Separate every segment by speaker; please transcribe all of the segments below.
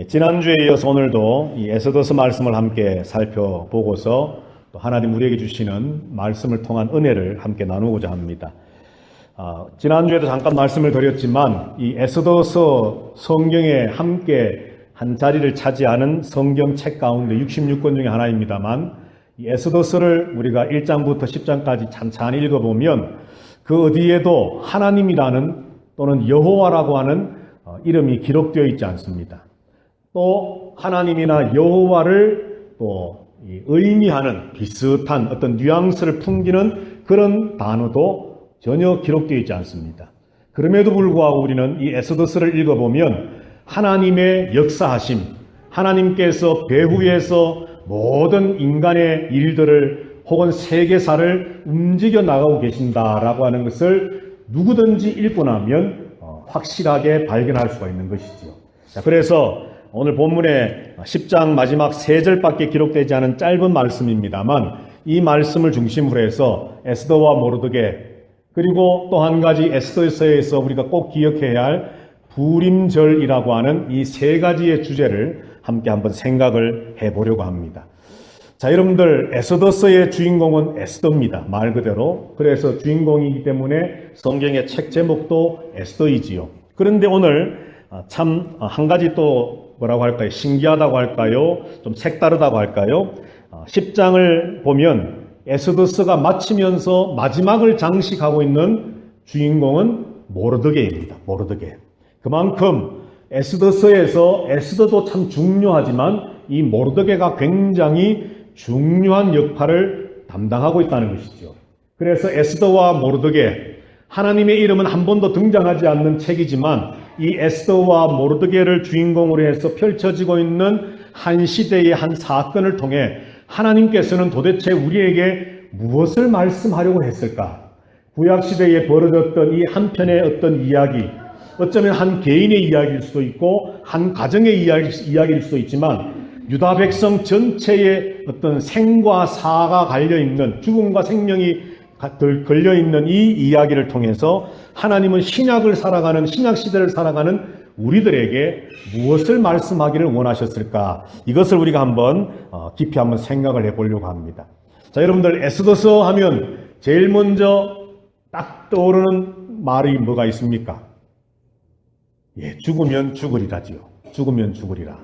Speaker 1: 지난주에 이어서 오늘도 이 에스더서 말씀을 함께 살펴보고서 또 하나님 우리에게 주시는 말씀을 통한 은혜를 함께 나누고자 합니다. 지난주에도 잠깐 말씀을 드렸지만 이 에스더서 성경에 함께 한 자리를 차지하는 성경책 가운데 66권 중에 하나입니다만 이 에스더서를 우리가 1장부터 10장까지 찬찬히 읽어보면 그 어디에도 하나님이라는 또는 여호와라고 하는 이름이 기록되어 있지 않습니다. 또 하나님이나 여호와를 또 의미하는 비슷한 어떤 뉘앙스를 풍기는 그런 단어도 전혀 기록되어 있지 않습니다. 그럼에도 불구하고 우리는 이 에스더서를 읽어보면 하나님의 역사하심, 하나님께서 배후에서 모든 인간의 일들을 혹은 세계사를 움직여 나가고 계신다라고 하는 것을 누구든지 읽고 나면 확실하게 발견할 수가 있는 것이지요. 자, 그래서 오늘 본문의 10장 마지막 3절밖에 기록되지 않은 짧은 말씀입니다만 이 말씀을 중심으로 해서 에스더와 모르드게 그리고 또 한 가지 에스더서에서 우리가 꼭 기억해야 할 부림절이라고 하는 이 3가지의 주제를 함께 한번 생각을 해보려고 합니다. 자, 여러분들 에스더서의 주인공은 에스더입니다. 말 그대로. 그래서 주인공이기 때문에 성경의 책 제목도 에스더이지요. 그런데 오늘 참 한 가지 또 뭐라고 할까요? 신기하다고 할까요? 좀 색다르다고 할까요? 10장을 보면 에스더서가 마치면서 마지막을 장식하고 있는 주인공은 모르드게입니다. 모르드게. 그만큼 에스더서에서 에스더도 참 중요하지만 이 모르드게가 굉장히 중요한 역할을 담당하고 있다는 것이죠. 그래서 에스더와 모르드게, 하나님의 이름은 한 번도 등장하지 않는 책이지만 이 에스더와 모르드게를 주인공으로 해서 펼쳐지고 있는 한 시대의 한 사건을 통해 하나님께서는 도대체 우리에게 무엇을 말씀하려고 했을까? 구약시대에 벌어졌던 이 한 편의 어떤 이야기, 어쩌면 한 개인의 이야기일 수도 있고 한 가정의 이야기일 수도 있지만 유다 백성 전체의 어떤 생과 사가 갈려있는, 죽음과 생명이 걸려있는 이 이야기를 통해서 하나님은 신약을 살아가는, 신약시대를 살아가는 우리들에게 무엇을 말씀하기를 원하셨을까? 이것을 우리가 한번 깊이 한번 생각을 해보려고 합니다. 자, 여러분들 에스더서 하면 제일 먼저 딱 떠오르는 말이 뭐가 있습니까? 죽으면 죽으리라지요. 죽으면 죽으리라.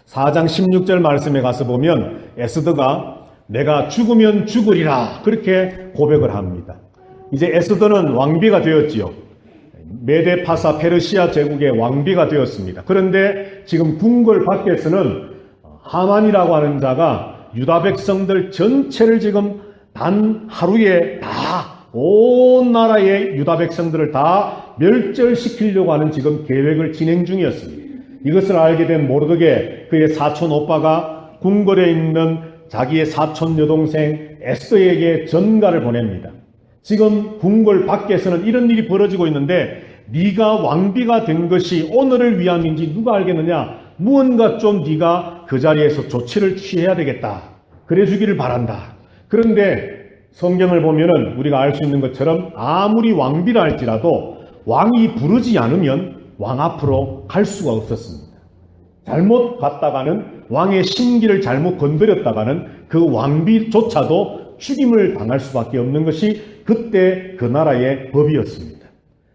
Speaker 1: 4장 16절 말씀에 가서 보면 에스더가 내가 죽으면 죽으리라 그렇게 고백을 합니다. 이제 에스더는 왕비가 되었지요. 메데파사 페르시아 제국의 왕비가 되었습니다. 그런데 지금 궁궐 밖에서는 하만이라고 하는 자가 유다 백성들 전체를 지금 단 하루에 다 온 나라의 유다 백성들을 다 멸절시키려고 하는 지금 계획을 진행 중이었습니다. 이것을 알게 된 모르드게, 그의 사촌 오빠가 궁궐에 있는 자기의 사촌 여동생 에스더에게 전가를 보냅니다. 지금 궁궐 밖에서는 이런 일이 벌어지고 있는데 네가 왕비가 된 것이 오늘을 위함인지 누가 알겠느냐? 무언가 좀 네가 그 자리에서 조치를 취해야 되겠다. 그래 주기를 바란다. 그런데 성경을 보면은 우리가 알 수 있는 것처럼 아무리 왕비라 할지라도 왕이 부르지 않으면 왕 앞으로 갈 수가 없었습니다. 잘못 갔다가는 왕의 심기를 잘못 건드렸다가는 그 왕비조차도 죽임을 당할 수밖에 없는 것이 그때 그 나라의 법이었습니다.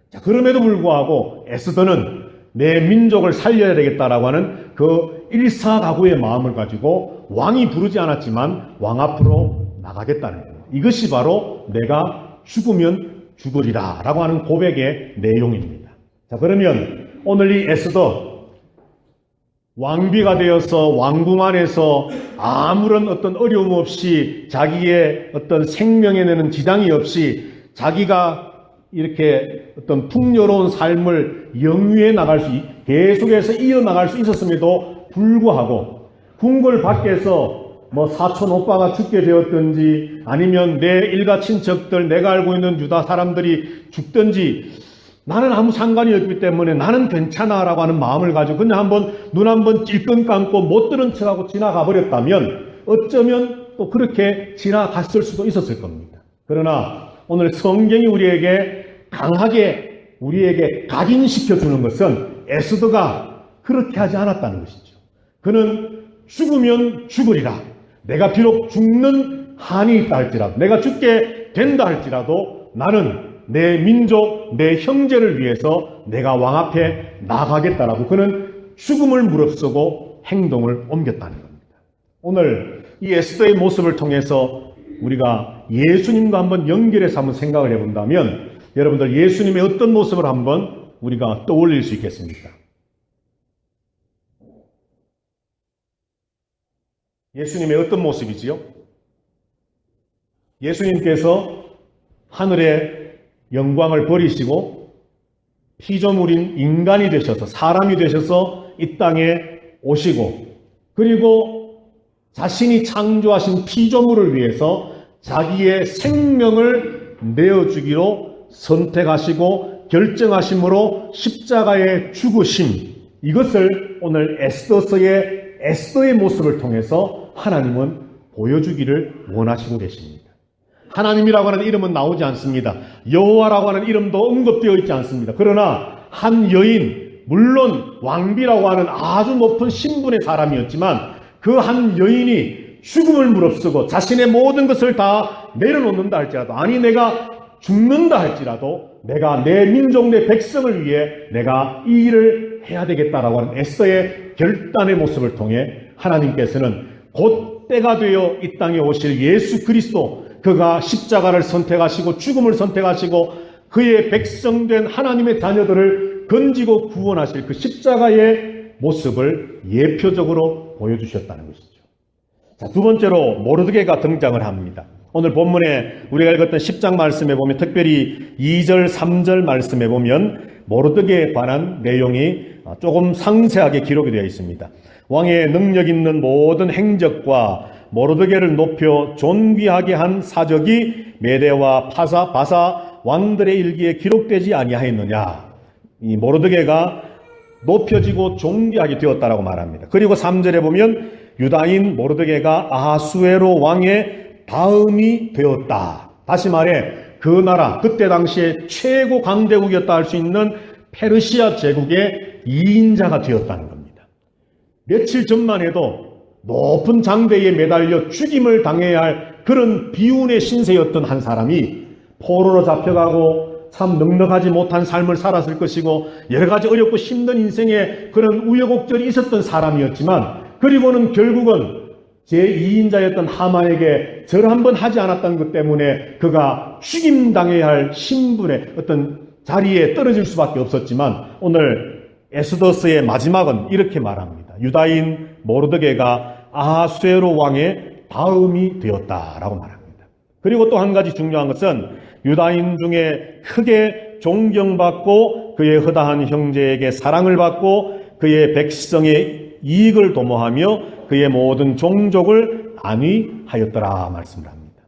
Speaker 1: 자, 그럼에도 불구하고 에스더는 내 민족을 살려야 되겠다라고 하는 그 일사각오의 마음을 가지고 왕이 부르지 않았지만 왕 앞으로 나가겠다는 거예요. 이것이 바로 내가 죽으면 죽으리라 라고 하는 고백의 내용입니다. 자, 그러면 오늘 이 에스더 왕비가 되어서 왕궁 안에서 아무런 어떤 어려움 없이 자기의 어떤 생명에는 지장이 없이 자기가 이렇게 어떤 풍요로운 삶을 영위해 나갈 수, 계속해서 이어나갈 수 있었음에도 불구하고 궁궐 밖에서 뭐 사촌 오빠가 죽게 되었든지 아니면 내 일가 친척들, 내가 알고 있는 유다 사람들이 죽든지 나는 아무 상관이 없기 때문에 나는 괜찮아라고 하는 마음을 가지고 그냥 한번 눈 한번 찔끔 감고 못 들은 척하고 지나가 버렸다면 어쩌면 또 그렇게 지나갔을 수도 있었을 겁니다. 그러나 오늘 성경이 우리에게 강하게 우리에게 각인시켜 주는 것은 에스더가 그렇게 하지 않았다는 것이죠. 그는 죽으면 죽으리라. 내가 비록 죽는 한이 있다 할지라도, 내가 죽게 된다 할지라도 나는 내 민족, 내 형제를 위해서 내가 왕 앞에 나가겠다라고 그는 죽음을 무릅쓰고 행동을 옮겼다는 겁니다. 오늘 이 에스더의 모습을 통해서 우리가 예수님과 한번 연결해서 한번 생각을 해본다면 여러분들 예수님의 어떤 모습을 한번 우리가 떠올릴 수 있겠습니까? 예수님의 어떤 모습이지요? 예수님께서 하늘의 영광을 버리시고 피조물인 인간이 되셔서 사람이 되셔서 이 땅에 오시고 그리고 자신이 창조하신 피조물을 위해서 자기의 생명을 내어주기로 선택하시고 결정하심으로 십자가에 죽으심, 이것을 오늘 에스더의 모습을 통해서 하나님은 보여주기를 원하시고 계십니다. 하나님이라고 하는 이름은 나오지 않습니다. 여호와라고 하는 이름도 언급되어 있지 않습니다. 그러나 한 여인, 물론 왕비라고 하는 아주 높은 신분의 사람이었지만 그 한 여인이 죽음을 무릅쓰고 자신의 모든 것을 다 내려놓는다 할지라도, 아니 내가 죽는다 할지라도 내가 내 민족, 내 백성을 위해 내가 이 일을 해야 되겠다라고 하는 에스더의 결단의 모습을 통해 하나님께서는 곧 때가 되어 이 땅에 오실 예수 그리스도, 그가 십자가를 선택하시고 죽음을 선택하시고 그의 백성된 하나님의 자녀들을 건지고 구원하실 그 십자가의 모습을 예표적으로 보여주셨다는 것이죠. 자, 두 번째로 모르드게가 등장을 합니다. 오늘 본문에 우리가 읽었던 10장 말씀에 보면 특별히 2절, 3절 말씀에 보면 모르드게에 관한 내용이 조금 상세하게 기록이 되어 있습니다. 왕의 능력 있는 모든 행적과 모르드게를 높여 존귀하게 한 사적이 메대와 바사 왕들의 일기에 기록되지 아니하였느냐. 이 모르드게가 높여지고 존귀하게 되었다라고 말합니다. 그리고 3절에 보면 유다인 모르드게가 아하수에로 왕의 다음이 되었다. 다시 말해 그 나라, 그때 당시에 최고 강대국이었다 할 수 있는 페르시아 제국의 2인자가 되었다는 겁니다. 며칠 전만 해도 높은 장대에 매달려 죽임을 당해야 할 그런 비운의 신세였던 한 사람이 포로로 잡혀가고 참 넉넉하지 못한 삶을 살았을 것이고 여러 가지 어렵고 힘든 인생에 그런 우여곡절이 있었던 사람이었지만, 그리고는 결국은 제2인자였던 하만에게 절 한 번 하지 않았던 것 때문에 그가 죽임당해야 할 신분의 어떤 자리에 떨어질 수밖에 없었지만, 오늘 에스더스의 마지막은 이렇게 말합니다. 유다인 모르드게가 아하수에로 왕의 다음이 되었다라고 말합니다. 그리고 또 한 가지 중요한 것은 유다인 중에 크게 존경받고 그의 허다한 형제에게 사랑을 받고 그의 백성의 이익을 도모하며 그의 모든 종족을 안위하였더라 말씀을 합니다.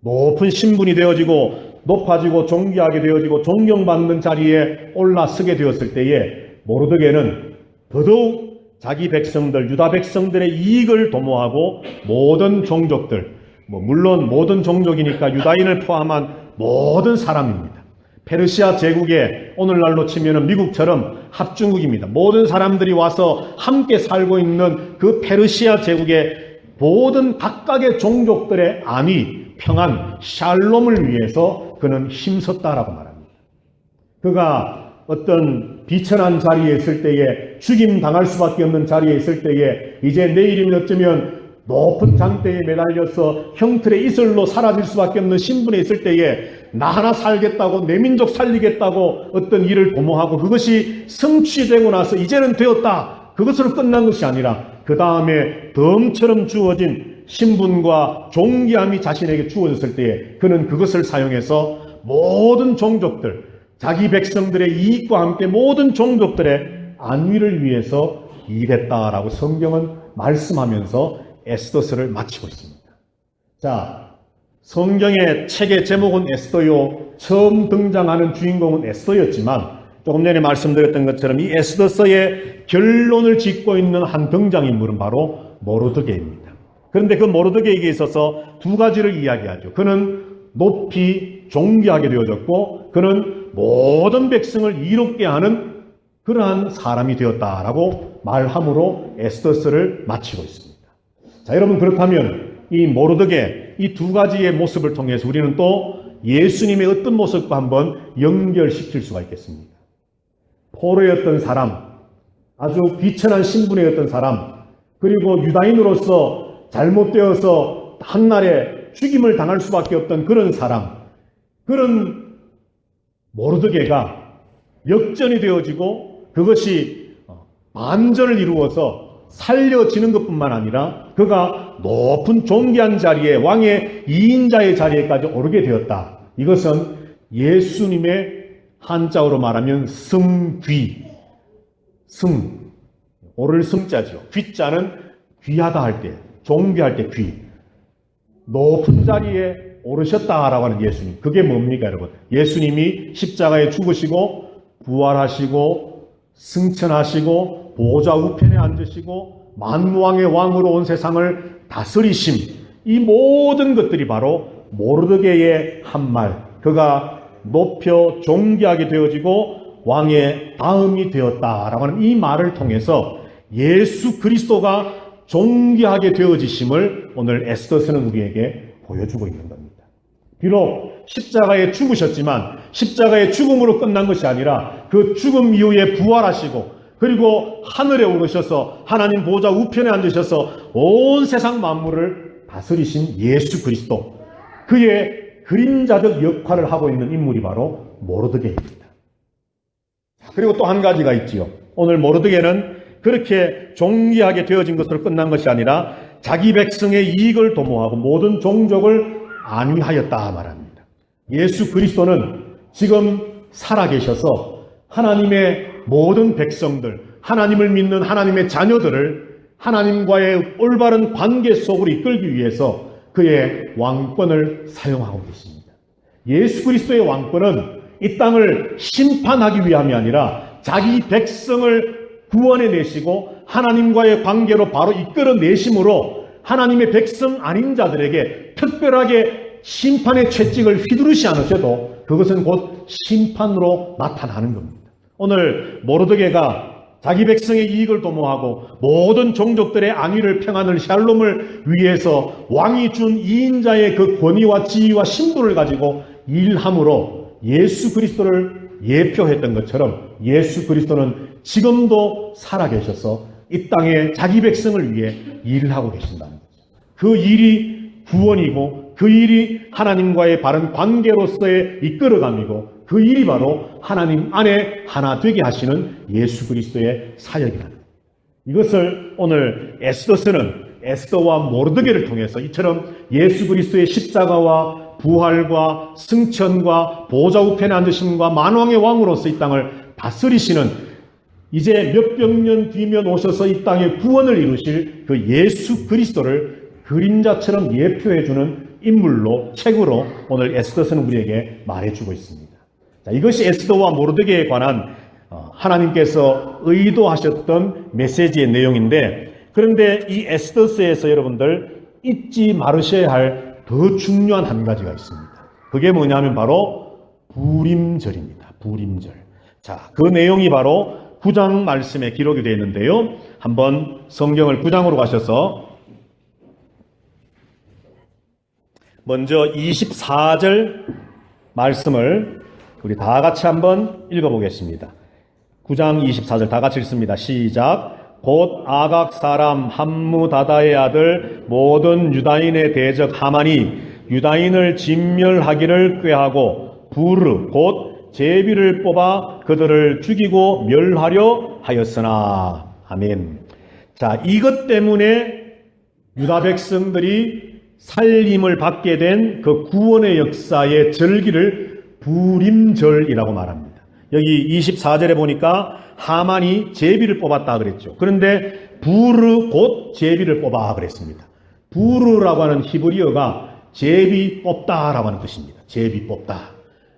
Speaker 1: 높은 신분이 되어지고 높아지고 존귀하게 되어지고 존경받는 자리에 올라서게 되었을 때에 모르드게는 더더욱 자기 백성들, 유다 백성들의 이익을 도모하고 모든 종족들, 물론 모든 종족이니까 유다인을 포함한 모든 사람입니다. 페르시아 제국의 오늘날로 치면은 미국처럼 합중국입니다. 모든 사람들이 와서 함께 살고 있는 그 페르시아 제국의 모든 각각의 종족들의 안위, 평안, 샬롬을 위해서 그는 힘썼다라고 말합니다. 그가 어떤 비천한 자리에 있을 때에, 죽임 당할 수밖에 없는 자리에 있을 때에, 이제 내일이면 어쩌면 높은 장대에 매달려서 형틀의 이슬로 사라질 수밖에 없는 신분에 있을 때에 나 하나 살겠다고, 내 민족 살리겠다고 어떤 일을 도모하고 그것이 성취되고 나서 이제는 되었다, 그것으로 끝난 것이 아니라 그 다음에 덤처럼 주어진 신분과 존귀함이 자신에게 주어졌을 때에 그는 그것을 사용해서 모든 종족들, 자기 백성들의 이익과 함께 모든 종족들의 안위를 위해서 일했다라고 성경은 말씀하면서 에스더서를 마치고 있습니다. 자, 성경의 책의 제목은 에스더요, 처음 등장하는 주인공은 에스더였지만 조금 전에 말씀드렸던 것처럼 이 에스더서의 결론을 짓고 있는 한 등장인물은 바로 모르드게입니다. 그런데 그 모르드게에게 있어서 두 가지를 이야기하죠. 그는 높이 존귀하게 되어졌고 그는 모든 백성을 이롭게 하는 그러한 사람이 되었다라고 말함으로 에스더스를 마치고 있습니다. 자, 여러분, 그렇다면 이 모르드게 이 두 가지의 모습을 통해서 우리는 또 예수님의 어떤 모습과 한번 연결시킬 수가 있겠습니까? 포로였던 사람, 아주 비천한 신분이었던 사람, 그리고 유다인으로서 잘못되어서 한날에 죽임을 당할 수밖에 없던 그런 사람, 그런 모르드게가 역전이 되어지고 그것이 반전을 이루어서 살려지는 것뿐만 아니라 그가 높은 존귀한 자리에, 왕의 2인자의 자리에까지 오르게 되었다. 이것은 예수님의 한자어로 말하면 승귀, 오를 승자죠. 귀자는 귀하다 할 때, 존귀할 때 귀. 높은 자리에 오르셨다라고 하는 예수님. 그게 뭡니까, 여러분? 예수님이 십자가에 죽으시고 부활하시고 승천하시고 보좌 우편에 앉으시고 만왕의 왕으로 온 세상을 다스리심. 이 모든 것들이 바로 모르드게의 한 말. 그가 높여 존귀하게 되어지고 왕의 다음이 되었다라고 하는 이 말을 통해서 예수 그리스도가 존귀하게 되어지심을 오늘 에스더스는 우리에게 보여주고 있는 겁니다. 비록 십자가에 죽으셨지만 십자가의 죽음으로 끝난 것이 아니라 그 죽음 이후에 부활하시고 그리고 하늘에 오르셔서 하나님 보좌 우편에 앉으셔서 온 세상 만물을 다스리신 예수 그리스도, 그의 그림자적 역할을 하고 있는 인물이 바로 모르드게입니다. 그리고 또 한 가지가 있지요. 오늘 모르드게는 그렇게 존귀하게 되어진 것으로 끝난 것이 아니라 자기 백성의 이익을 도모하고 모든 종족을 안위하였다 말합니다. 예수 그리스도는 지금 살아계셔서 하나님의 모든 백성들, 하나님을 믿는 하나님의 자녀들을 하나님과의 올바른 관계 속으로 이끌기 위해서 그의 왕권을 사용하고 계십니다. 예수 그리스도의 왕권은 이 땅을 심판하기 위함이 아니라 자기 백성을 구원해 내시고 하나님과의 관계로 바로 이끌어 내심으로 하나님의 백성 아닌 자들에게 특별하게 심판의 채찍을 휘두르지 않으셔도 그것은 곧 심판으로 나타나는 겁니다. 오늘 모르드게가 자기 백성의 이익을 도모하고 모든 종족들의 안위를, 평안을, 샬롬을 위해서 왕이 준 2인자의 그 권위와 지위와 신분을 가지고 일함으로 예수 그리스도를 예표했던 것처럼 예수 그리스도는 지금도 살아계셔서 이 땅에 자기 백성을 위해 일을 하고 계신다는 거죠. 그 일이 구원이고 그 일이 하나님과의 바른 관계로서의 이끌어감이고 그 일이 바로 하나님 안에 하나 되게 하시는 예수 그리스도의 사역이라는 거예요. 이것을 오늘 에스더와 모르드게를 통해서 이처럼 예수 그리스도의 십자가와 부활과 승천과 보좌 우편에 앉으심과 만왕의 왕으로서 이 땅을 다스리시는, 이제 몇백 년 뒤면 오셔서 이 땅에 구원을 이루실 그 예수 그리스도를 그림자처럼 예표해주는 인물로, 책으로 오늘 에스더서는 우리에게 말해주고 있습니다. 자, 이것이 에스더와 모르드게에 관한 하나님께서 의도하셨던 메시지의 내용인데, 그런데 이 에스더서에서 여러분들 잊지 말으셔야 할 더 중요한 한 가지가 있습니다. 그게 뭐냐면 바로 부림절입니다. 부림절. 자, 그 내용이 바로 9장 말씀에 기록이 되어 있는데요. 한번 성경을 9장으로 가셔서 먼저 24절 말씀을 우리 다 같이 한번 읽어보겠습니다. 9장 24절 다 같이 읽습니다. 시작. 곧 아각 사람 함무다다의 아들 모든 유다인의 대적 하만이 유다인을 진멸하기를 꾀하고 부르 곧 제비를 뽑아 그들을 죽이고 멸하려 하였으나. 아멘. 자, 이것 때문에 유다 백성들이 살림을 받게 된 그 구원의 역사의 절기를 부림절이라고 말합니다. 여기 24절에 보니까 하만이 제비를 뽑았다 그랬죠. 그런데 부르 곧 제비를 뽑아 그랬습니다. 부르라고 하는 히브리어가 제비 뽑다라고 하는 뜻입니다. 제비 뽑다.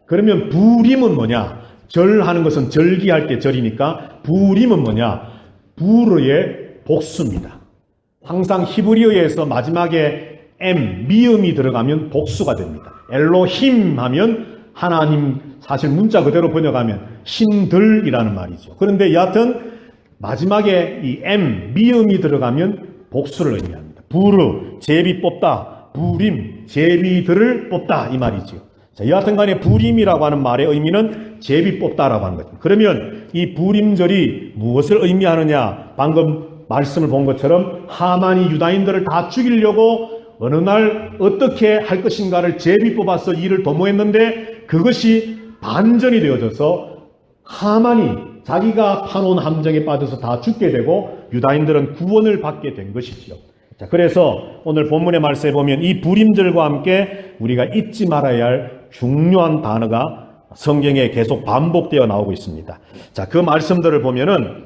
Speaker 1: 그러면 부림은 뭐냐? 절하는 것은 절기할 때 절이니까 부림은 뭐냐? 부르의 복수입니다. 항상 히브리어에서 마지막에 미음이 들어가면 복수가 됩니다. 엘로힘 하면 하나님, 사실 문자 그대로 번역하면 신들이라는 말이죠. 그런데 여하튼 마지막에 이 미음이 들어가면 복수를 의미합니다. 부르, 제비 뽑다, 부림, 제비들을 뽑다 이 말이죠. 자, 여하튼 간에 부림이라고 하는 말의 의미는 제비 뽑다라고 하는 거죠. 그러면 이 부림절이 무엇을 의미하느냐? 방금 말씀을 본 것처럼 하만이 유다인들을 다 죽이려고 어느 날 어떻게 할 것인가를 제비 뽑아서 일을 도모했는데 그것이 반전이 되어져서 하만이 자기가 파놓은 함정에 빠져서 다 죽게 되고 유다인들은 구원을 받게 된 것이지요. 자, 그래서 오늘 본문의 말씀에 보면 이 부림절과 함께 우리가 잊지 말아야 할 중요한 단어가 성경에 계속 반복되어 나오고 있습니다. 자, 그 말씀들을 보면은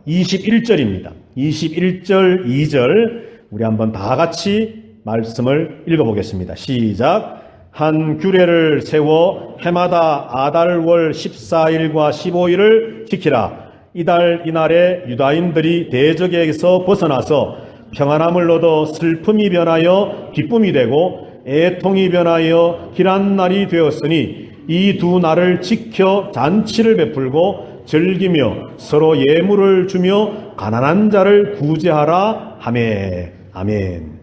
Speaker 1: 21절입니다. 21절, 2절 우리 한번 다 같이 말씀을 읽어보겠습니다. 시작. 한 규례를 세워 해마다 아달월 14일과 15일을 지키라. 이달 이날에 유다인들이 대적에게서 벗어나서 평안함을 얻어 슬픔이 변하여 기쁨이 되고 애통이 변하여 길한 날이 되었으니 이 두 날을 지켜 잔치를 베풀고 즐기며 서로 예물을 주며 가난한 자를 구제하라 하매. 아멘.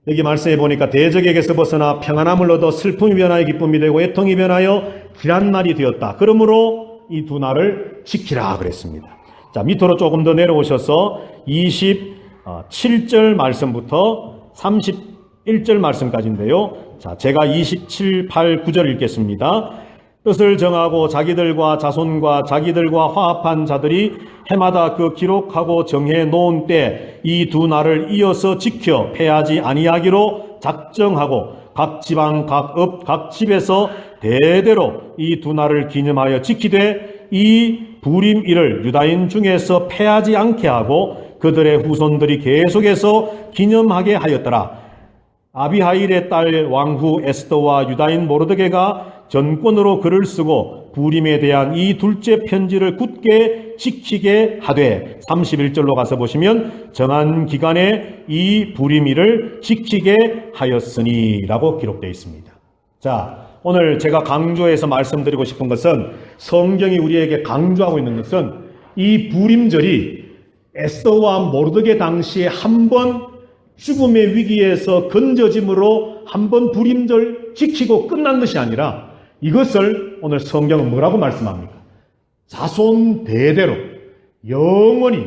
Speaker 1: 여기 말씀해 보니까 대적에게서 벗어나 평안함을 얻어 슬픔이 변하여 기쁨이 되고 애통이 변하여 길한 날이 되었다. 그러므로 이 두 날을 지키라 그랬습니다. 자, 밑으로 조금 더 내려오셔서 27절 말씀부터 31절 말씀까지인데요. 자, 제가 27, 8, 9절 읽겠습니다. 뜻을 정하고 자기들과 자손과 자기들과 화합한 자들이 해마다 그 기록하고 정해 놓은 때 이 두 날을 이어서 지켜 패하지 아니하기로 작정하고 각 지방, 각 읍, 각 집에서 대대로 이 두 날을 기념하여 지키되 이 부림일을 유다인 중에서 패하지 않게 하고 그들의 후손들이 계속해서 기념하게 하였더라. 아비하일의 딸 왕후 에스더와 유다인 모르드게가 전권으로 글을 쓰고 부림에 대한 이 둘째 편지를 굳게 지키게 하되 31절로 가서 보시면 정한 기간에 이 부림일을 지키게 하였으니 라고 기록되어 있습니다. 자, 오늘 제가 강조해서 말씀드리고 싶은 것은 성경이 우리에게 강조하고 있는 것은 이 부림절이 에스더와 모르드게 당시에 한 번 죽음의 위기에서 건져짐으로 한 번 부림절 지키고 끝난 것이 아니라 이것을 오늘 성경은 뭐라고 말씀합니까? 자손 대대로 영원히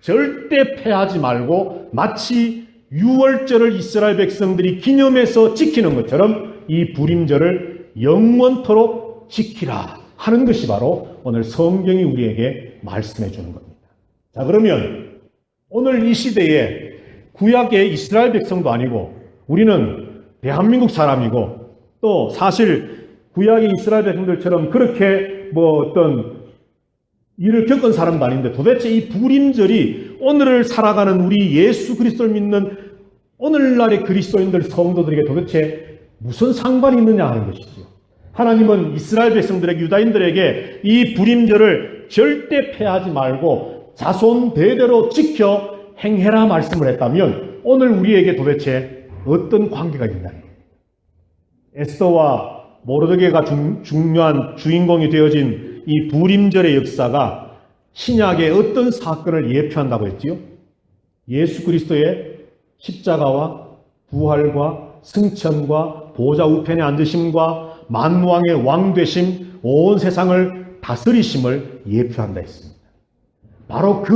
Speaker 1: 절대 패하지 말고 마치 유월절을 이스라엘 백성들이 기념해서 지키는 것처럼 이 부림절을 영원토록 지키라 하는 것이 바로 오늘 성경이 우리에게 말씀해 주는 겁니다. 자, 그러면 오늘 이 시대에 구약의 이스라엘 백성도 아니고 우리는 대한민국 사람이고 또 사실 구약의 이스라엘 백성들처럼 그렇게 어떤 일을 겪은 사람도 아닌데 도대체 이 부림절이 오늘을 살아가는 우리 예수 그리스도를 믿는 오늘날의 그리스도인들 성도들에게 도대체 무슨 상관이 있느냐 하는 것이죠. 하나님은 이스라엘 백성들에게 유다인들에게 이 부림절을 절대 패하지 말고 자손 대대로 지켜 행해라 말씀을 했다면 오늘 우리에게 도대체 어떤 관계가 있느냐. 에스더와 모르드게가 중요한 주인공이 되어진 이 부림절의 역사가 신약의 어떤 사건을 예표한다고 했지요? 예수 그리스도의 십자가와 부활과 승천과 보좌 우편에 앉으심과 만왕의 왕 되심, 온 세상을 다스리심을 예표한다 했습니다. 바로 그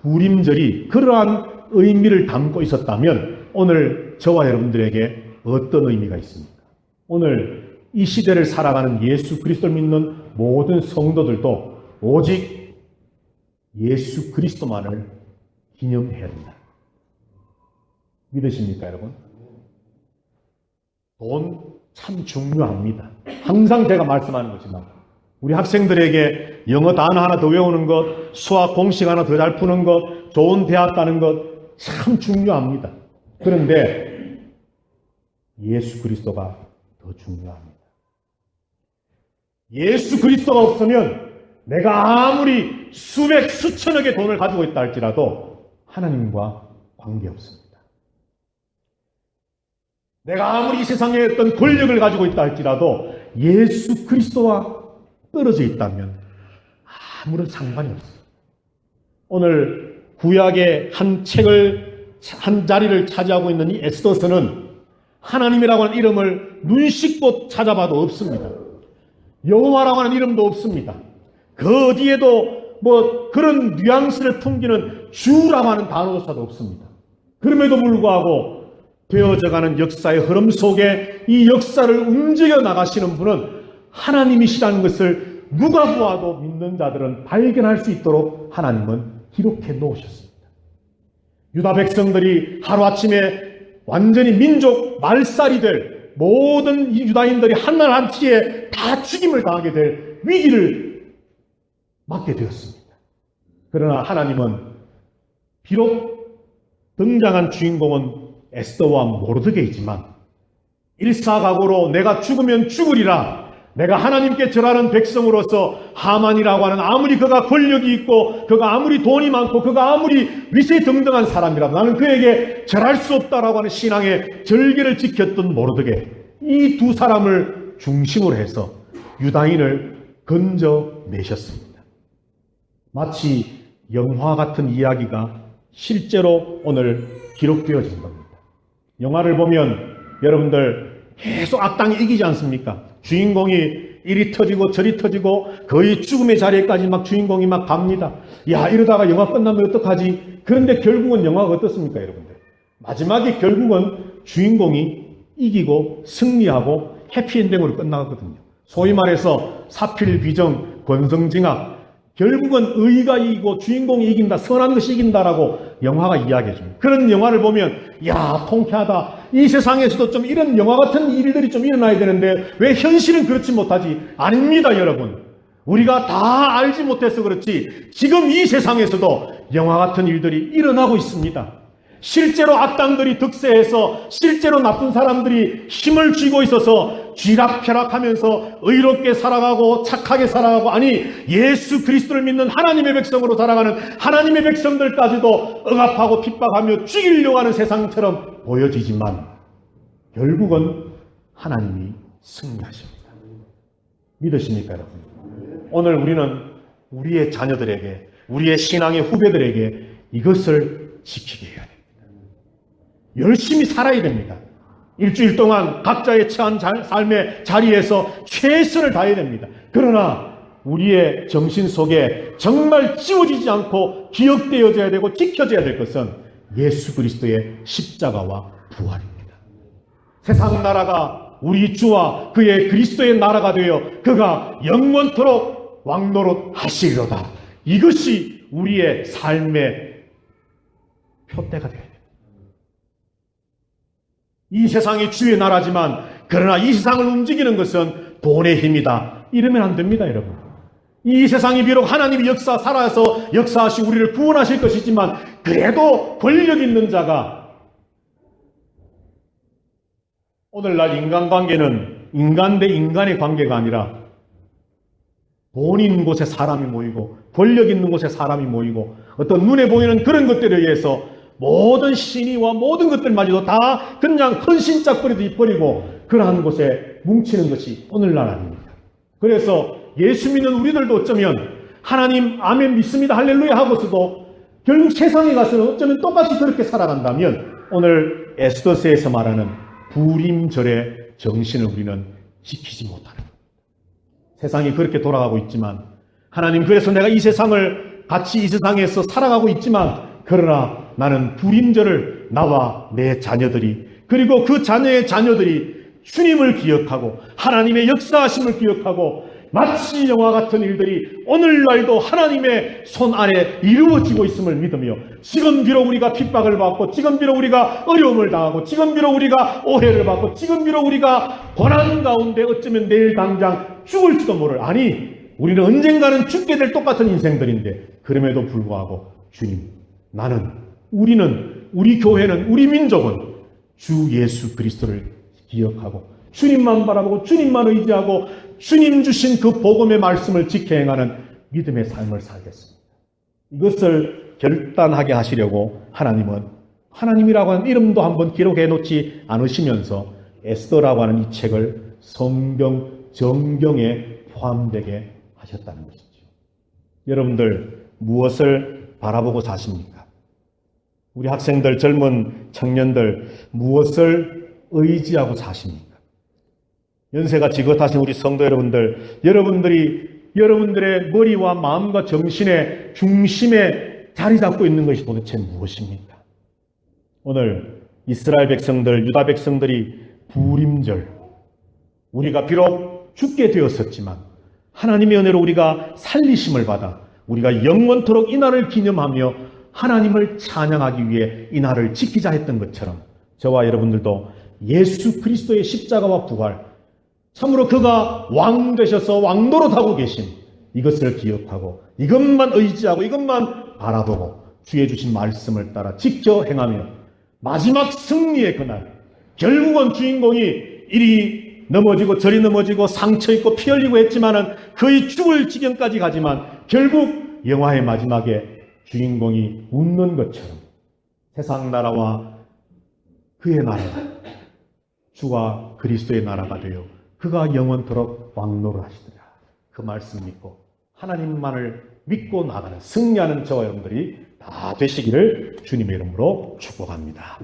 Speaker 1: 부림절이 그러한 의미를 담고 있었다면 오늘 저와 여러분들에게 어떤 의미가 있습니까? 오늘 이 시대를 살아가는 예수 그리스도를 믿는 모든 성도들도 오직 예수 그리스도만을 기념해야 된다. 믿으십니까, 여러분? 돈 참 중요합니다. 항상 제가 말씀하는 것이지만 우리 학생들에게 영어 단어 하나 더 외우는 것, 수학 공식 하나 더 잘 푸는 것, 좋은 대학 가는 것 참 중요합니다. 그런데 예수 그리스도가 더 중요합니다. 예수 그리스도가 없으면 내가 아무리 수백 수천억의 돈을 가지고 있다 할지라도 하나님과 관계없습니다. 내가 아무리 이 세상에 어떤 권력을 가지고 있다 할지라도 예수 그리스도와 떨어져 있다면 아무런 상관이 없어요. 오늘 구약의 한 자리를 차지하고 있는 이 에스더서는 하나님이라고 하는 이름을 눈 씻고 찾아봐도 없습니다. 여호와라고 하는 이름도 없습니다. 그 어디에도 그런 뉘앙스를 풍기는 주라고 하는 단어조차도 없습니다. 그럼에도 불구하고 되어져가는 역사의 흐름 속에 이 역사를 움직여 나가시는 분은 하나님이시라는 것을 누가 보아도 믿는 자들은 발견할 수 있도록 하나님은 기록해 놓으셨습니다. 유다 백성들이 하루아침에 완전히 민족 말살이 될 모든 유다인들이 한날 한치에 다 죽임을 당하게 될 위기를 맞게 되었습니다. 그러나 하나님은 비록 등장한 주인공은 에스더와 모르드게이지만 일사각오로 내가 죽으면 죽으리라, 내가 하나님께 절하는 백성으로서 하만이라고 하는 아무리 그가 권력이 있고 그가 아무리 돈이 많고 그가 아무리 위세등등한 사람이라도 나는 그에게 절할 수 없다라고 하는 신앙의 절개를 지켰던 모르드게, 이 두 사람을 중심으로 해서 유다인을 건져내셨습니다. 마치 영화 같은 이야기가 실제로 오늘 기록되어진 겁니다. 영화를 보면 여러분들 계속 악당이 이기지 않습니까? 주인공이 이리 터지고 저리 터지고 거의 죽음의 자리에까지 막 주인공이 막 갑니다. 야, 이러다가 영화 끝나면 어떡하지? 그런데 결국은 영화가 어떻습니까, 여러분들? 마지막에 결국은 주인공이 이기고 승리하고 해피엔딩으로 끝나거든요. 소위 말해서 사필비정, 권성징악, 결국은 의가 이기고 주인공이 이긴다, 선한 것이 이긴다라고 영화가 이야기해줍니다. 그런 영화를 보면 야, 통쾌하다. 이 세상에서도 좀 이런 영화 같은 일들이 좀 일어나야 되는데 왜 현실은 그렇지 못하지? 아닙니다, 여러분. 우리가 다 알지 못해서 그렇지 지금 이 세상에서도 영화 같은 일들이 일어나고 있습니다. 실제로 악당들이 득세해서 실제로 나쁜 사람들이 힘을 쥐고 있어서 쥐락펴락하면서 의롭게 살아가고 착하게 살아가고, 아니 예수 그리스도를 믿는 하나님의 백성으로 살아가는 하나님의 백성들까지도 억압하고 핍박하며 죽이려고 하는 세상처럼 보여지지만 결국은 하나님이 승리하십니다. 믿으십니까, 여러분? 오늘 우리는 우리의 자녀들에게, 우리의 신앙의 후배들에게 이것을 지키게 해야 됩니다. 열심히 살아야 됩니다. 일주일 동안 각자의 처한 삶의 자리에서 최선을 다해야 됩니다. 그러나 우리의 정신 속에 정말 지워지지 않고 기억되어져야 되고 지켜져야 될 것은 예수 그리스도의 십자가와 부활입니다. 세상 나라가 우리 주와 그의 그리스도의 나라가 되어 그가 영원토록 왕노릇 하시리로다. 이것이 우리의 삶의 표대가 되어야 됩니다. 이 세상이 주의 나라지만 그러나 이 세상을 움직이는 것은 돈의 힘이다, 이러면 안 됩니다, 여러분. 이 세상이 비록 하나님이 살아서 역사하시고 우리를 구원하실 것이지만 그래도 권력 있는 자가, 오늘날 인간관계는 인간 대 인간의 관계가 아니라 돈 있는 곳에 사람이 모이고 권력 있는 곳에 사람이 모이고 어떤 눈에 보이는 그런 것들에 의해서 모든 신의와 모든 것들마저도 다 그냥 헌신짝거리듯이 버리고 그러한 곳에 뭉치는 것이 오늘날 아닙니다. 그래서 예수 믿는 우리들도 어쩌면 하나님 아멘 믿습니다 할렐루야 하고서도 결국 세상에 가서는 어쩌면 똑같이 그렇게 살아간다면 오늘 에스더서에서 말하는 부림절의 정신을 우리는 지키지 못하는 겁니다. 세상이 그렇게 돌아가고 있지만 하나님, 그래서 내가 이 세상을 같이 이 세상에서 살아가고 있지만 그러나 나는 부림절을 나와 내 자녀들이, 그리고 그 자녀의 자녀들이 주님을 기억하고 하나님의 역사하심을 기억하고 마치 영화 같은 일들이 오늘날도 하나님의 손 아래 이루어지고 있음을 믿으며, 지금 비록 우리가 핍박을 받고 지금 비록 우리가 어려움을 당하고 지금 비록 우리가 오해를 받고 지금 비록 우리가 고난 가운데 어쩌면 내일 당장 죽을지도 모를, 아니 우리는 언젠가는 죽게 될 똑같은 인생들인데 그럼에도 불구하고 주님, 우리는, 우리 교회는, 우리 민족은 주 예수 그리스도를 기억하고 주님만 바라보고 주님만 의지하고 주님 주신 그 복음의 말씀을 지켜 행하는 믿음의 삶을 살겠습니다. 이것을 결단하게 하시려고 하나님은 하나님이라고 하는 이름도 한번 기록해 놓지 않으시면서 에스더라고 하는 이 책을 성경 정경에 포함되게 하셨다는 것이죠. 여러분들 무엇을 바라보고 사십니까? 우리 학생들, 젊은 청년들 무엇을 의지하고 사십니까? 연세가 지긋하신 우리 성도 여러분들, 여러분들의 머리와 마음과 정신의 중심에 자리 잡고 있는 것이 도대체 무엇입니까? 오늘 이스라엘 백성들, 유다 백성들이 부림절, 우리가 비록 죽게 되었었지만 하나님의 은혜로 우리가 살리심을 받아 우리가 영원토록 이 날을 기념하며 하나님을 찬양하기 위해 이 날을 지키자 했던 것처럼 저와 여러분들도 예수 그리스도의 십자가와 부활, 참으로 그가 왕 되셔서 왕노릇하고 계신 이것을 기억하고 이것만 의지하고 이것만 바라보고 주의 주신 말씀을 따라 지켜 행하며 마지막 승리의 그날, 결국은 주인공이 이리 넘어지고 저리 넘어지고 상처 입고 피 흘리고 했지만은 거의 죽을 지경까지 가지만 결국 영화의 마지막에 주인공이 웃는 것처럼 세상 나라와 그의 나라가 주와 그리스도의 나라가 되어 그가 영원토록 왕노릇하시더라. 그 말씀 믿고 하나님만을 믿고 나가는 승리하는 저와 여러분들이 다 되시기를 주님의 이름으로 축복합니다.